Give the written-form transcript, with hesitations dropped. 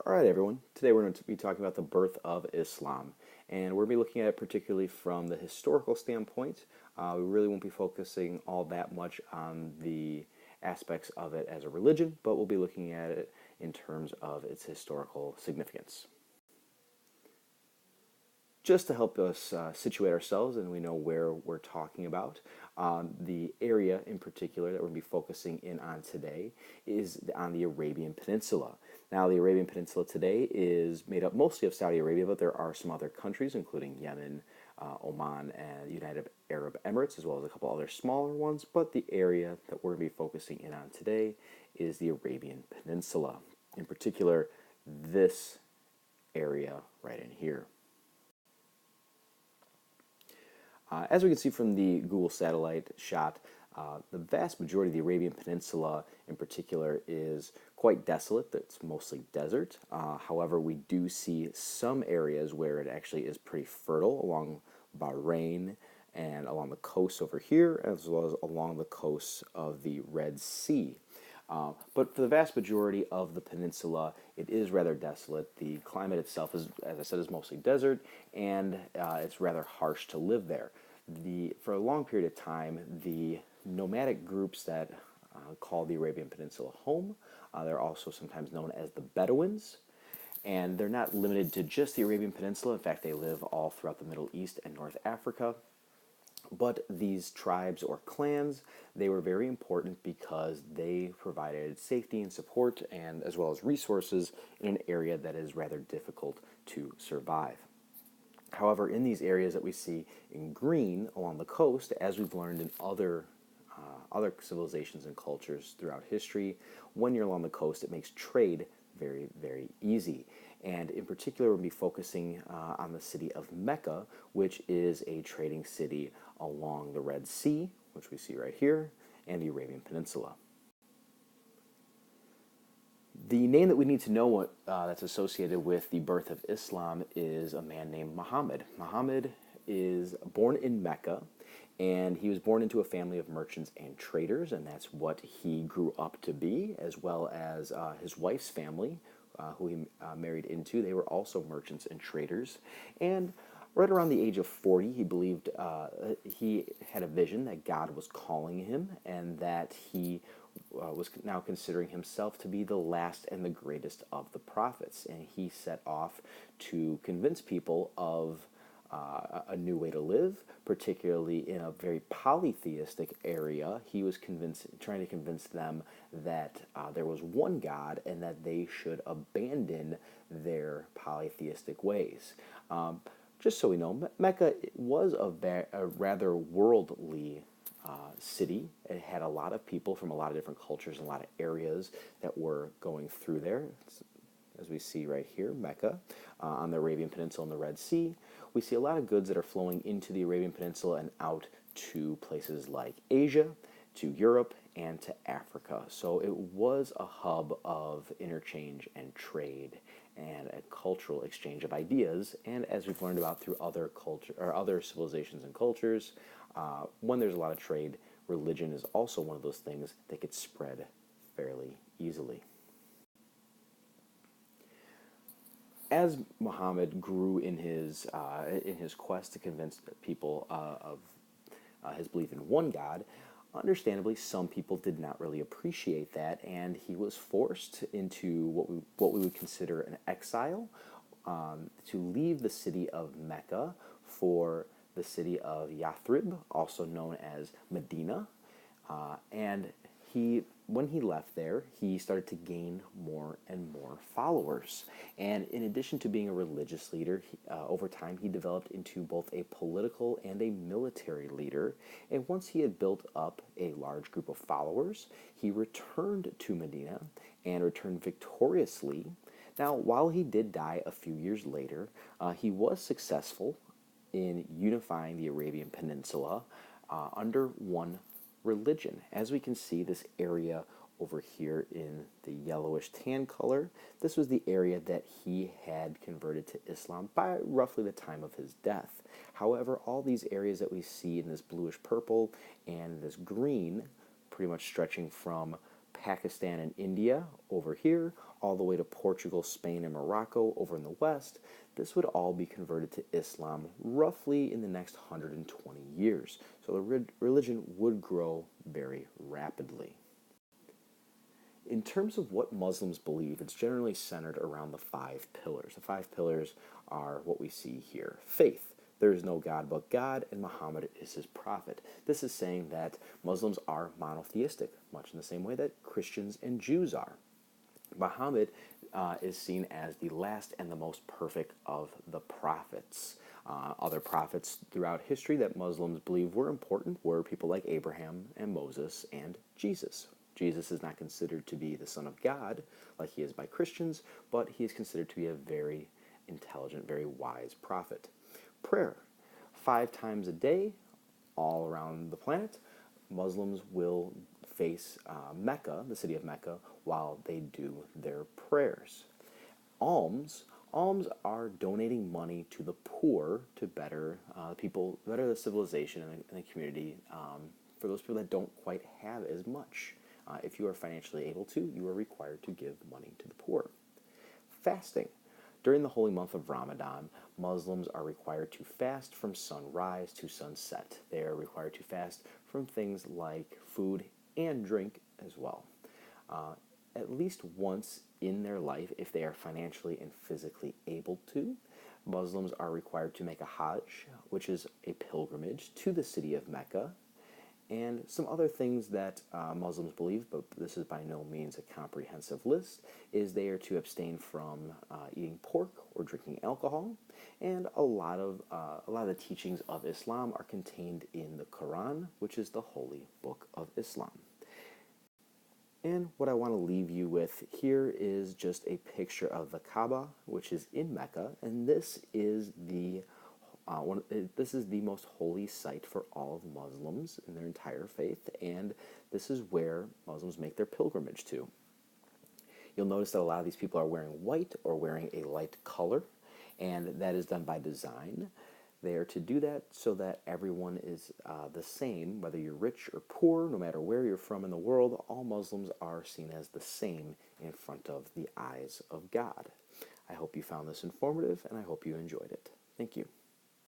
All right, everyone. Today we're going to be talking about the birth of Islam, and we're going to be looking at it particularly from the historical standpoint. We really won't be focusing all that much on the aspects of it as a religion, but we'll be looking at it in terms of its historical significance. Just to help us situate ourselves and we know where we're talking about, the area in particular that we're going to be focusing in on today is on the Arabian Peninsula. Now, the Arabian Peninsula today is made up mostly of Saudi Arabia, but there are some other countries, including Yemen, Oman, and United Arab Emirates, as well as a couple other smaller ones. But the area that we're going to be focusing in on today is the Arabian Peninsula. In particular, this area right in here. As we can see from the Google satellite shot, the vast majority of the Arabian Peninsula in particular is quite desolate. It's mostly desert. However, we do see some areas where it actually is pretty fertile along Bahrain and along the coast over here, as well as along the coast of the Red Sea. But for the vast majority of the peninsula, it is rather desolate. The climate itself is, as I said, is mostly desert, and it's rather harsh to live there. For a long period of time, the nomadic groups that call the Arabian Peninsula home, they're also sometimes known as the Bedouins, and they're not limited to just the Arabian Peninsula. In fact, they live all throughout the Middle East and North Africa. But these tribes or clans, they were very important because they provided safety and support and as well as resources in an area that is rather difficult to survive. However, in these areas that we see in green along the coast, as we've learned in other civilizations and cultures throughout history, when you're along the coast, it makes trade very, very easy. And in particular, we'll be focusing on the city of Mecca, which is a trading city along the Red Sea, which we see right here, and the Arabian Peninsula. The name that we need to know that's associated with the birth of Islam is a man named Muhammad. Muhammad is born in Mecca, and he was born into a family of merchants and traders, and that's what he grew up to be, as well as his wife's family, who he married into. They were also merchants and traders. And right around the age of 40, he believed he had a vision that God was calling him and that he was now considering himself to be the last and the greatest of the prophets. And he set off to convince people of a new way to live, particularly in a very polytheistic area. He was trying to convince them that there was one God and that they should abandon their polytheistic ways. Just so we know, Mecca was a rather worldly city. It had a lot of people from a lot of different cultures and a lot of areas that were going through there. As we see right here, Mecca, on the Arabian Peninsula and the Red Sea. We see a lot of goods that are flowing into the Arabian Peninsula and out to places like Asia, to Europe, and to Africa. So it was a hub of interchange and trade and a cultural exchange of ideas. And as we've learned about through other civilizations and cultures, when there's a lot of trade, religion is also one of those things that gets spread fairly easily. As Muhammad grew in his quest to convince people of his belief in one God, understandably, some people did not really appreciate that, and he was forced into what we would consider an exile, to leave the city of Mecca for the city of Yathrib, also known as Medina, and when he left there, he started to gain more and more followers. And in addition to being a religious leader, over time he developed into both a political and a military leader. And once he had built up a large group of followers, he returned to Medina and returned victoriously. Now, while he did die a few years later, he was successful in unifying the Arabian Peninsula under one religion. As we can see, this area over here in the yellowish tan color, this was the area that he had converted to Islam by roughly the time of his death. However, all these areas that we see in this bluish purple and this green, pretty much stretching from Pakistan and India over here, all the way to Portugal, Spain, and Morocco over in the west, this would all be converted to Islam roughly in the next 120 years. So the religion would grow very rapidly. In terms of what Muslims believe, it's generally centered around the 5 pillars. The 5 pillars are what we see here. Faith. There is no God but God, and Muhammad is his prophet. This is saying that Muslims are monotheistic, much in the same way that Christians and Jews are. Muhammad is seen as the last and the most perfect of the prophets. Other prophets throughout history that Muslims believe were important were people like Abraham and Moses and Jesus. Jesus is not considered to be the Son of God like he is by Christians, but he is considered to be a very intelligent, very wise prophet. Prayer. 5 times a day, all around the planet, Muslims will face Mecca, the city of Mecca, while they do their prayers. Alms. Alms are donating money to the poor to better people, better the civilization and the community for those people that don't quite have as much. If you are financially able to, you are required to give money to the poor. Fasting. During the holy month of Ramadan, Muslims are required to fast from sunrise to sunset. They are required to fast from things like food and drink as well. At least once in their life, if they are financially and physically able to, Muslims are required to make a Hajj, which is a pilgrimage to the city of Mecca, and some other things that Muslims believe, but this is by no means a comprehensive list, is they are to abstain from eating pork or drinking alcohol, and a lot of the teachings of Islam are contained in the Quran, which is the holy book of Islam. And what I want to leave you with here is just a picture of the Kaaba, which is in Mecca, and this is the most holy site for all of Muslims in their entire faith, and this is where Muslims make their pilgrimage to. You'll notice that a lot of these people are wearing white or wearing a light color, and that is done by design. They are to do that so that everyone is the same, whether you're rich or poor, no matter where you're from in the world, all Muslims are seen as the same in front of the eyes of God. I hope you found this informative, and I hope you enjoyed it. Thank you.